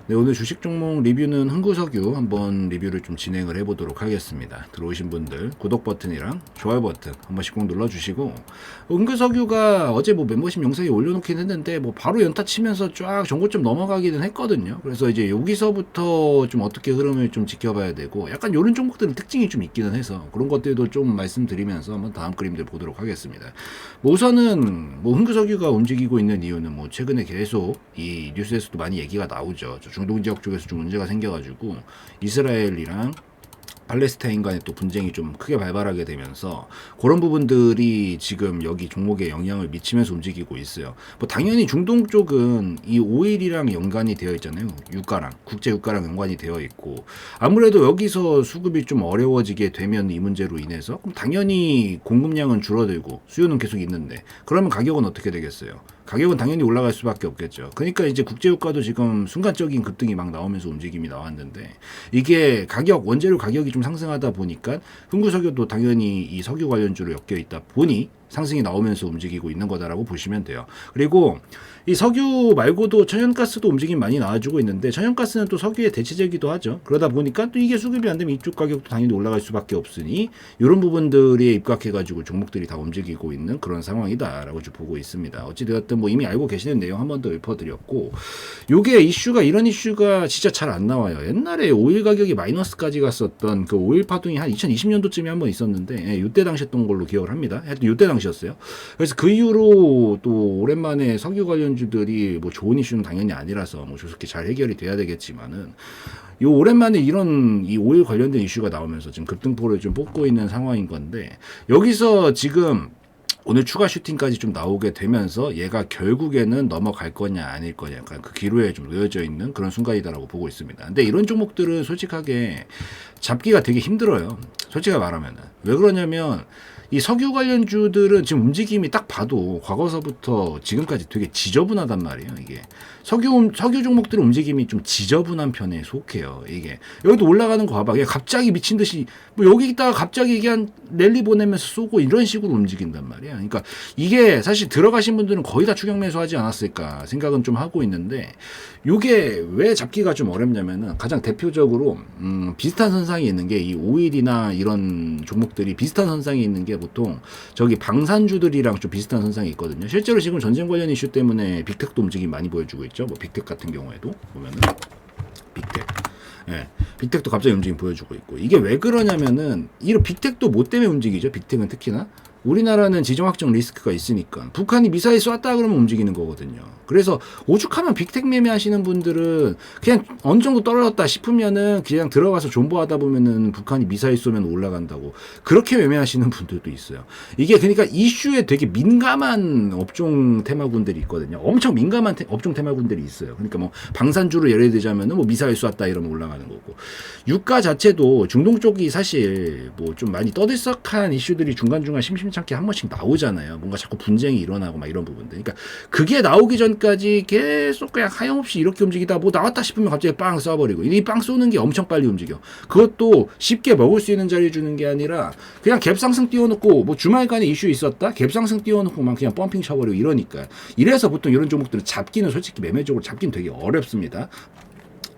네, 오늘 주식 종목 리뷰는 흥구석유 한번 리뷰를 좀 진행을 해보도록 하겠습니다. 들어오신 분들 구독 버튼이랑 좋아요 버튼 한 번씩 꼭 눌러주시고, 흥구석유가 어제 뭐 멤버십 영상에 올려놓긴 했는데 뭐 바로 연타 치면서 쫙 전고점 넘어가기는 했거든요. 그래서 이제 여기서부터 좀 어떻게 흐름을 좀 지켜봐야 되고, 약간 요런 종목들은 특징이 좀 있기는 해서 그런 것들도 좀 말씀드리면서 한번 다음 그림들 보도록 하겠습니다. 뭐 우선은 뭐 흥구석유가 움직이고 있는 이유는 뭐 최근에 계속 이 뉴스에서도 많이 얘기가 나오죠. 중동 지역 쪽에서 좀 문제가 생겨가지고 이스라엘이랑 팔레스타인 간의 또 분쟁이 좀 크게 발발하게 되면서 그런 부분들이 지금 여기 종목에 영향을 미치면서 움직이고 있어요. 뭐 당연히 중동 쪽은 이 오일이랑 연관이 되어 있잖아요. 유가랑 국제 유가랑 연관이 되어 있고, 아무래도 여기서 수급이 좀 어려워지게 되면 이 문제로 인해서 그럼 당연히 공급량은 줄어들고 수요는 계속 있는데, 그러면 가격은 어떻게 되겠어요? 가격은 당연히 올라갈 수밖에 없겠죠. 그러니까 이제 국제유가도 지금 순간적인 급등이 막 나오면서 움직임이 나왔는데, 이게 가격, 원재료 가격이 좀 상승하다 보니까 흥구석유도 당연히 이 석유 관련주로 엮여 있다 보니 상승이 나오면서 움직이고 있는 거다라고 보시면 돼요. 그리고 이 석유 말고도 천연가스도 움직임 많이 나와주고 있는데, 천연가스는 또 석유의 대체제이기도 하죠. 그러다 보니까 또 이게 수급이 안 되면 이쪽 가격도 당연히 올라갈 수밖에 없으니 이런 부분들에 입각해가지고 종목들이 다 움직이고 있는 그런 상황이다라고 좀 보고 있습니다. 어찌되었든 뭐 이미 알고 계시는 내용 한 번 더 읊어드렸고, 요게 이슈가, 이런 이슈가 진짜 잘 안 나와요. 옛날에 오일 가격이 마이너스까지 갔었던 그 오일 파동이 한 2020년도쯤에 한 번 있었는데, 이때 당시 했던 걸로 기억을 합니다. 하여튼 이때 당시였어요. 그래서 그 이후로 또 오랜만에 석유 관련주들이 뭐 좋은 이슈는 당연히 아니라서 뭐 조속히 잘 해결이 돼야 되겠지만은, 요 오랜만에 이런 이 오일 관련된 이슈가 나오면서 지금 급등포를 좀 뽑고 있는 상황인 건데, 여기서 지금 오늘 추가 슈팅까지 좀 나오게 되면서 얘가 결국에는 넘어갈 거냐 아닐 거냐, 약간 그 기로에 좀 놓여져 있는 그런 순간이다라고 보고 있습니다. 근데 이런 종목들은 솔직하게 잡기가 되게 힘들어요. 솔직히 말하면은. 왜 그러냐면 이 석유 관련주들은 지금 움직임이 딱 봐도 과거서부터 지금까지 되게 지저분하단 말이에요. 이게 석유 종목들의 움직임이 좀 지저분한 편에 속해요. 이게 여기도 올라가는 거 봐봐. 갑자기 미친 듯이 뭐 여기 있다가 갑자기 이게 한 랠리 보내면서 쏘고 이런 식으로 움직인단 말이야. 그러니까 이게 사실 들어가신 분들은 거의 다 추격 매수하지 않았을까 생각은 좀 하고 있는데, 이게 왜 잡기가 좀 어렵냐면은 가장 대표적으로 비슷한 선상이 있는 게 이 오일이나 이런 종목들이 비슷한 선상이 있는 게 보통 저기 방산주들이랑 좀 비슷한 선상이 있거든요. 실제로 지금 전쟁 관련 이슈 때문에 빅텍도 움직임 많이 보여주고 있죠. 뭐 빅텍 같은 경우에도 보면은 빅텍. 예, 빅텍도 갑자기 움직임 보여주고 있고, 이게 왜 그러냐면은 이런 빅텍도 뭐 때문에 움직이죠? 빅텍은 특히나 우리나라는 지정학적 리스크가 있으니까 북한이 미사일 쐈다 그러면 움직이는 거거든요. 그래서 오죽하면 빅텍 매매하시는 분들은 그냥 어느 정도 떨어졌다 싶으면은 그냥 들어가서 존버하다 보면은 북한이 미사일 쏘면 올라간다고 그렇게 매매하시는 분들도 있어요. 이게 그러니까 이슈에 되게 민감한 업종 테마군들이 있거든요. 엄청 민감한 업종 테마군들이 있어요. 그러니까 뭐 방산주로 예를 들자면은 뭐 미사일 쐈다 이러면 올라가는 거고, 유가 자체도 중동 쪽이 사실 뭐 좀 많이 떠들썩한 이슈들이 중간중간 심심찮게 한 번씩 나오잖아요. 뭔가 자꾸 분쟁이 일어나고 막 이런 부분들. 그러니까 그게 나오기 전까지 계속 그냥 하염없이 이렇게 움직이다 뭐 나왔다 싶으면 갑자기 빵 쏴버리고, 이 빵 쏘는 게 엄청 빨리 움직여. 그것도 쉽게 먹을 수 있는 자리 주는 게 아니라 그냥 갭상승 띄워놓고 뭐 주말간에 이슈 있었다? 갭상승 띄워놓고만 그냥 펌핑 쳐버리고 이러니까. 이래서 보통 이런 종목들은 잡기는 솔직히 매매적으로 잡기는 되게 어렵습니다.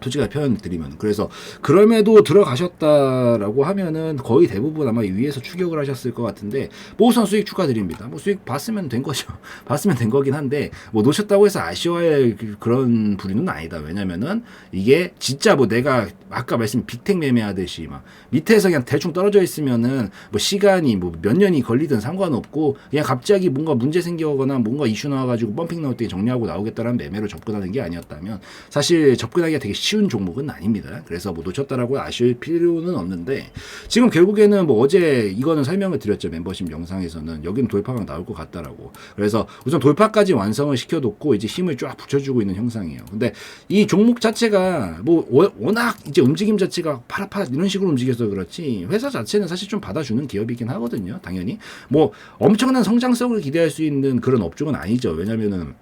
솔직하게 표현 드리면. 그래서 그럼에도 들어가셨다라고 하면은 거의 대부분 아마 위에서 추격을 하셨을 것 같은데, 뭐 우선 수익 축하드립니다. 뭐 수익 봤으면 된 거죠. 봤으면 된 거긴 한데 뭐 놓쳤다고 해서 아쉬워할 그런 부류는 아니다. 왜냐면은 이게 진짜 뭐 내가 아까 말씀 빅텍 매매하듯이 막 밑에서 그냥 대충 떨어져 있으면은 뭐 시간이 뭐 몇 년이 걸리든 상관없고 그냥 갑자기 뭔가 문제 생겨거나 뭔가 이슈 나와가지고 펌핑 나올 때 정리하고 나오겠다라는 매매로 접근하는 게 아니었다면 사실 접근하기가 되게 쉬운 종목은 아닙니다. 그래서 뭐 놓쳤다라고 아쉬울 필요는 없는데, 지금 결국에는 뭐 어제 이거는 설명을 드렸죠. 멤버십 영상에서는 여기는 돌파가 나올 것 같다라고. 그래서 우선 돌파까지 완성을 시켜놓고 이제 힘을 쫙 붙여주고 있는 형상이에요. 근데 이 종목 자체가 뭐 워낙 이제 움직임 자체가 파라파라 이런 식으로 움직여서 그렇지, 회사 자체는 사실 좀 받아주는 기업이긴 하거든요. 당연히 뭐 엄청난 성장성을 기대할 수 있는 그런 업종은 아니죠. 왜냐면은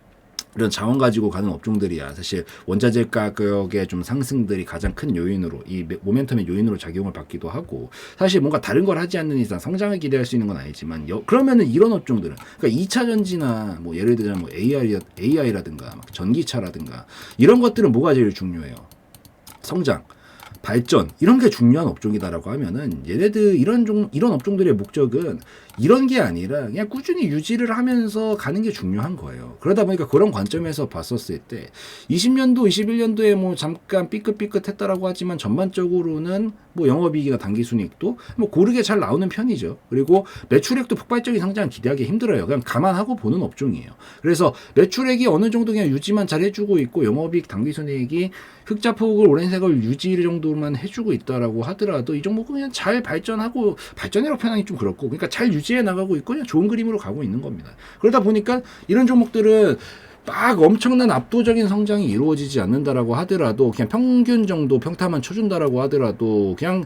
이런 자원 가지고 가는 업종들이야 사실 원자재 가격의 좀 상승들이 가장 큰 요인으로, 이 모멘텀의 요인으로 작용을 받기도 하고, 사실 뭔가 다른 걸 하지 않는 이상 성장을 기대할 수 있는 건 아니지만 그러면은 이런 업종들은, 그러니까 2차 전지나 뭐 예를 들자면 뭐 AI라든가 막 전기차라든가 이런 것들은 뭐가 제일 중요해요? 성장, 발전 이런 게 중요한 업종이다라고 하면은 얘네들 이런 업종들의 목적은 이런 게 아니라 그냥 꾸준히 유지를 하면서 가는 게 중요한 거예요. 그러다 보니까 그런 관점에서 봤었을 때 20년도, 21년도에 뭐 잠깐 삐끗삐끗했다라고 하지만 전반적으로는 뭐 영업이익이나 당기순이익도 뭐 고르게 잘 나오는 편이죠. 그리고 매출액도 폭발적인 성장을 기대하기 힘들어요. 그냥 감안하고 보는 업종이에요. 그래서 매출액이 어느 정도 그냥 유지만 잘 해주고 있고 영업이익, 당기순이익이 흑자폭을 오랜 세월 유지 정도만 해주고 있다라고 하더라도 이 종목은 그냥 잘 발전하고 발전이라고 표현하기 좀 그렇고 그러니까 잘 유지해 나가고 있고 그냥 좋은 그림으로 가고 있는 겁니다. 그러다 보니까 이런 종목들은 막 엄청난 압도적인 성장이 이루어지지 않는다라고 하더라도 그냥 평균 정도 평타만 쳐준다라고 하더라도 그냥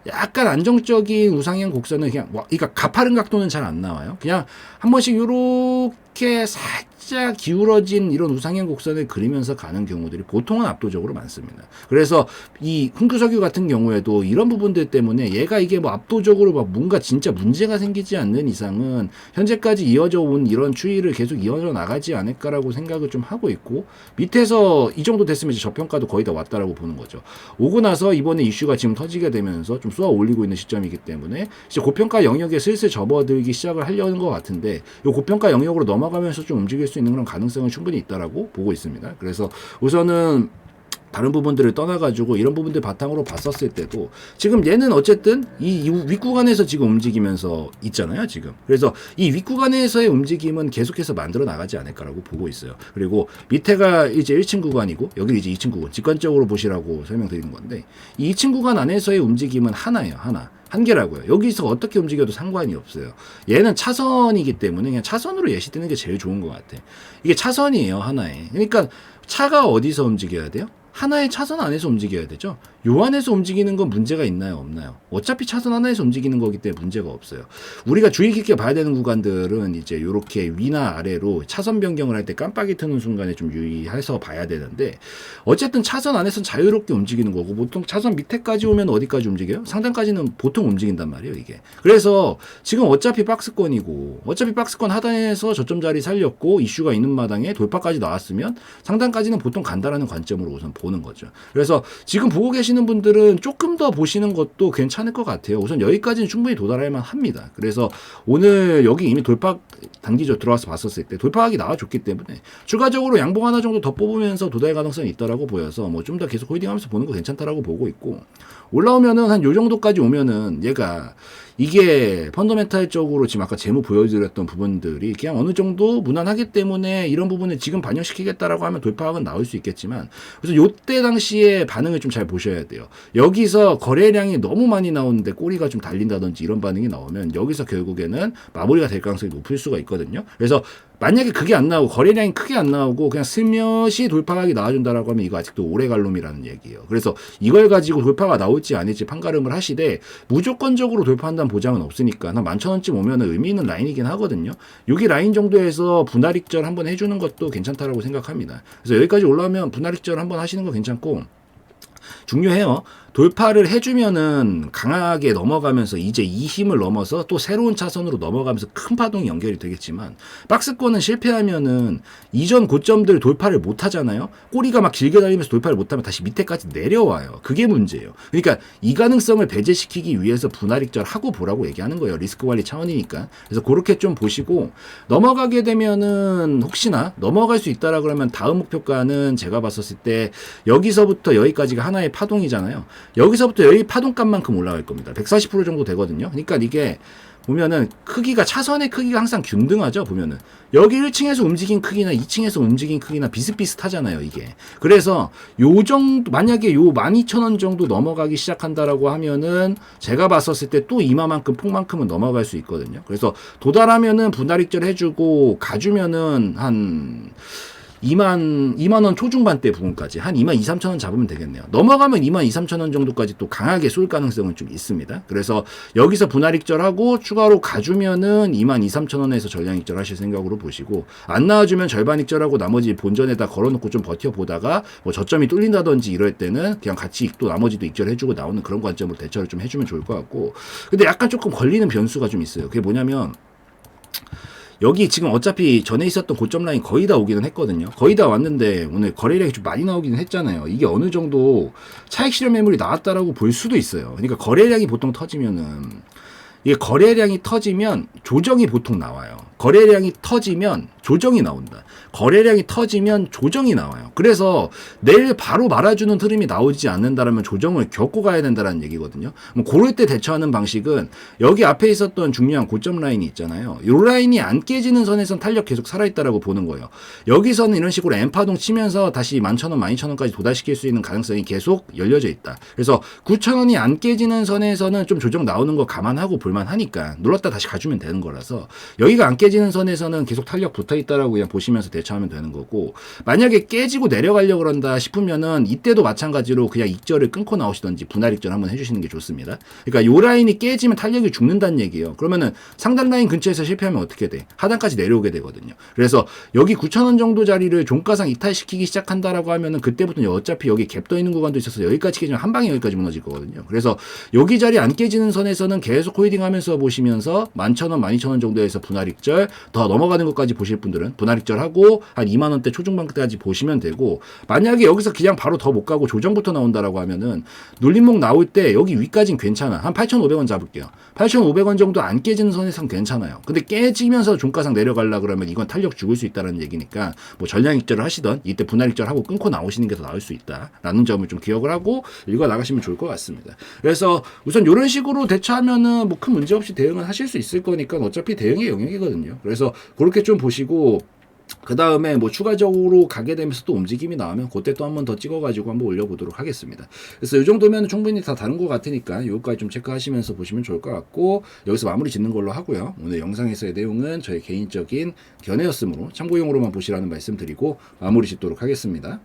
약간 안정적인 우상향 곡선은 그냥 그러니까 가파른 각도는 잘 안 나와요. 그냥 한 번씩 요렇게 살짝 기울어진 이런 우상향 곡선을 그리면서 가는 경우들이 보통은 압도적으로 많습니다. 그래서 이 흥규석유 같은 경우에도 이런 부분들 때문에 얘가 이게 뭐 압도적으로 막 뭔가 진짜 문제가 생기지 않는 이상은 현재까지 이어져 온 이런 추이를 계속 이어져 나가지 않을까라고 생각을 좀 하고 있고 밑에서 이 정도 됐으면 이제 저평가도 거의 다 왔다라고 보는 거죠. 오고 나서 이번에 이슈가 지금 터지게 되면서 좀 쏘아 올리고 있는 시점이기 때문에 이제 고평가 영역에 슬슬 접어들기 시작을 하려는 것 같은데 이 고평가 영역으로 넘어가면서 좀 움직일 수 있는 그런 가능성은 충분히 있다라고 보고 있습니다. 그래서 우선은 다른 부분들을 떠나가지고 이런 부분들 바탕으로 봤었을 때도 지금 얘는 어쨌든 이 윗구간에서 지금 움직이면서 있잖아요 지금. 그래서 이 윗구간에서의 움직임은 계속해서 만들어 나가지 않을까라고 보고 있어요. 그리고 밑에가 이제 1층 구간이고 여기 이제 2층 구간 직관적으로 보시라고 설명드리는 건데 이 2층 구간 안에서의 움직임은 하나예요. 하나. 한계라고요. 여기서 어떻게 움직여도 상관이 없어요. 얘는 차선이기 때문에 그냥 차선으로 예시되는 게 제일 좋은 것 같아. 이게 차선이에요. 하나에. 그러니까 차가 어디서 움직여야 돼요? 하나의 차선 안에서 움직여야 되죠. 요 안에서 움직이는 건 문제가 있나요? 없나요? 어차피 차선 하나에서 움직이는 거기 때문에 문제가 없어요. 우리가 주의 깊게 봐야 되는 구간들은 이제 요렇게 위나 아래로 차선 변경을 할 때 깜빡이 트는 순간에 좀 유의해서 봐야 되는데 어쨌든 차선 안에서는 자유롭게 움직이는 거고 보통 차선 밑에까지 오면 어디까지 움직여요? 상단까지는 보통 움직인단 말이에요, 이게. 그래서 지금 어차피 박스권이고 어차피 박스권 하단에서 저점 자리 살렸고 이슈가 있는 마당에 돌파까지 나왔으면 상단까지는 보통 간다라는 관점으로 우선 보는 거죠. 그래서 지금 보고 계시는 분들은 조금 더 보시는 것도 괜찮을 것 같아요. 우선 여기까지는 충분히 도달할 만합니다. 그래서 오늘 여기 이미 돌파 단기적 들어와서 봤었을 때 돌파각이 나와줬기 때문에 추가적으로 양봉 하나 정도 더 뽑으면서 도달 가능성이 있다라고 보여서 뭐 좀 더 계속 홀딩하면서 보는 거 괜찮다라고 보고 있고 올라오면은 한 요 정도까지 오면은 얘가 이게 펀더멘탈적으로 지금 아까 재무 보여드렸던 부분들이 그냥 어느 정도 무난하기 때문에 이런 부분을 지금 반영시키겠다라고 하면 돌파각은 나올 수 있겠지만 그래서 요때 당시에 반응을 좀 잘 보셔야 돼요. 여기서 거래량이 너무 많이 나오는데 꼬리가 좀 달린다든지 이런 반응이 나오면 여기서 결국에는 마무리가 될 가능성이 높을 수가 있거든요. 그래서 만약에 그게 안 나오고 거래량이 크게 안 나오고 그냥 슬며시 돌파각이 나와준다라고 하면 이거 아직도 오래 갈 놈이라는 얘기예요. 그래서 이걸 가지고 돌파가 나올지 아닐지 판가름을 하시되 무조건적으로 돌파한다는 보장은 없으니까 한 11,000원쯤 오면은 의미 있는 라인이긴 하거든요. 여기 라인 정도에서 분할익절 한번 해주는 것도 괜찮다라고 생각합니다. 그래서 여기까지 올라오면 분할익절 한번 하시는 거 괜찮고 중요해요. 돌파를 해주면은 강하게 넘어가면서 이제 이 힘을 넘어서 또 새로운 차선으로 넘어가면서 큰 파동이 연결이 되겠지만 박스권은 실패하면은 이전 고점들 돌파를 못 하잖아요. 꼬리가 막 길게 달리면서 돌파를 못하면 다시 밑에까지 내려와요. 그게 문제예요. 그러니까 이 가능성을 배제시키기 위해서 분할익절 하고 보라고 얘기하는 거예요. 리스크 관리 차원이니까. 그래서 그렇게 좀 보시고 넘어가게 되면은 혹시나 넘어갈 수 있다라 그러면 다음 목표가는 제가 봤었을 때 여기서부터 여기까지가 하나의 파동이잖아요. 여기서부터 여기 파동값만큼 올라갈 겁니다. 140% 정도 되거든요. 그러니까 이게 보면은 크기가 차선의 크기가 항상 균등하죠. 보면은 여기 1층에서 움직인 크기나 2층에서 움직인 크기나 비슷비슷하잖아요. 이게. 그래서 요 정도 만약에 요 12,000원 정도 넘어가기 시작한다라고 하면은 제가 봤었을 때 또 이마만큼 폭만큼은 넘어갈 수 있거든요. 그래서 도달하면은 분할익절 해주고 가주면은 한 2만 원 초중반대 부분까지 한 2만 2, 3천 원 잡으면 되겠네요. 넘어가면 2만 2, 3천 원 정도까지 또 강하게 쏠 가능성은 좀 있습니다. 그래서 여기서 분할익절하고 추가로 가주면은 2만 2, 3천 원에서 전량익절 하실 생각으로 보시고 안 나와주면 절반익절하고 나머지 본전에다 걸어놓고 좀 버텨보다가 뭐 저점이 뚫린다든지 이럴 때는 그냥 같이 또 나머지도 익절해주고 나오는 그런 관점으로 대처를 좀 해주면 좋을 것 같고 근데 약간 조금 걸리는 변수가 좀 있어요. 그게 뭐냐면 여기 지금 어차피 전에 있었던 고점 라인 거의 다 오기는 했거든요. 거의 다 왔는데 오늘 거래량이 좀 많이 나오기는 했잖아요. 이게 어느 정도 차익 실현 매물이 나왔다라고 볼 수도 있어요. 그러니까 거래량이 보통 터지면은 이게 거래량이 터지면 조정이 보통 나와요. 거래량이 터지면 조정이 나온다. 거래량이 터지면 조정이 나와요. 그래서 내일 바로 말아주는 흐름이 나오지 않는다라면 조정을 겪고 가야 된다는 얘기거든요. 뭐 그럴 때 대처하는 방식은 여기 앞에 있었던 중요한 고점 라인이 있잖아요. 이 라인이 안 깨지는 선에선 탄력 계속 살아있다라고 보는 거예요. 여기서는 이런 식으로 엠파동 치면서 다시 11,000원, 12,000원까지 도달시킬 수 있는 가능성이 계속 열려져 있다. 그래서 9,000원이 안 깨지는 선에서는 좀 조정 나오는 거 감안하고 볼만하니까 눌렀다 다시 가주면 되는 거라서 여기가 안 깨지는 선에서는 계속 탄력 붙어있다라고 그냥 보시면서 대처하면 되는 거고, 만약에 깨지고 내려가려고 그런다 싶으면은 이때도 마찬가지로 그냥 익절을 끊고 나오시던지 분할 익절 한번 해주시는 게 좋습니다. 그러니까 요 라인이 깨지면 탄력이 죽는다는 얘기예요. 그러면은 상단 라인 근처에서 실패하면 어떻게 돼? 하단까지 내려오게 되거든요. 그래서 여기 9,000원 정도 자리를 종가상 이탈시키기 시작한다라고 하면은 그때부터는 어차피 여기 갭 떠 있는 구간도 있어서 여기까지 깨지면 한 방에 여기까지 무너질 거거든요. 그래서 여기 자리 안 깨지는 선에서는 계속 홀딩 하면서 보시면서 11,000원, 12,000원 정도에서 분할 익절 더 넘어가는 것까지 보실 분들은 분할 익절 하고 한 2만 원대 초중반까지 보시면 되고, 만약에 여기서 그냥 바로 더 못 가고 조정부터 나온다라고 하면은 눌림목 나올 때 여기 위까지는 괜찮아. 한 8,500원 잡을게요. 8,500원 정도 안 깨지는 선에선 괜찮아요. 근데 깨지면서 종가상 내려가려 그러면 이건 탄력 죽을 수 있다는 얘기니까 뭐 전량 익절을 하시던 이때 분할 익절하고 끊고 나오시는 게 더 나을 수 있다라는 점을 좀 기억을 하고 읽어 나가시면 좋을 것 같습니다. 그래서 우선 이런 식으로 대처하면은 뭐 큰 문제 없이 대응을 하실 수 있을 거니까 어차피 대응의 영역이거든요. 그래서 그렇게 좀 보시고, 그 다음에 뭐 추가적으로 가게 되면서 또 움직임이 나오면 그때 또 한 번 더 찍어가지고 한번 올려보도록 하겠습니다. 그래서 이 정도면 충분히 다 다른 것 같으니까 이거까지 좀 체크하시면서 보시면 좋을 것 같고, 여기서 마무리 짓는 걸로 하고요. 오늘 영상에서의 내용은 저의 개인적인 견해였으므로 참고용으로만 보시라는 말씀 드리고 마무리 짓도록 하겠습니다.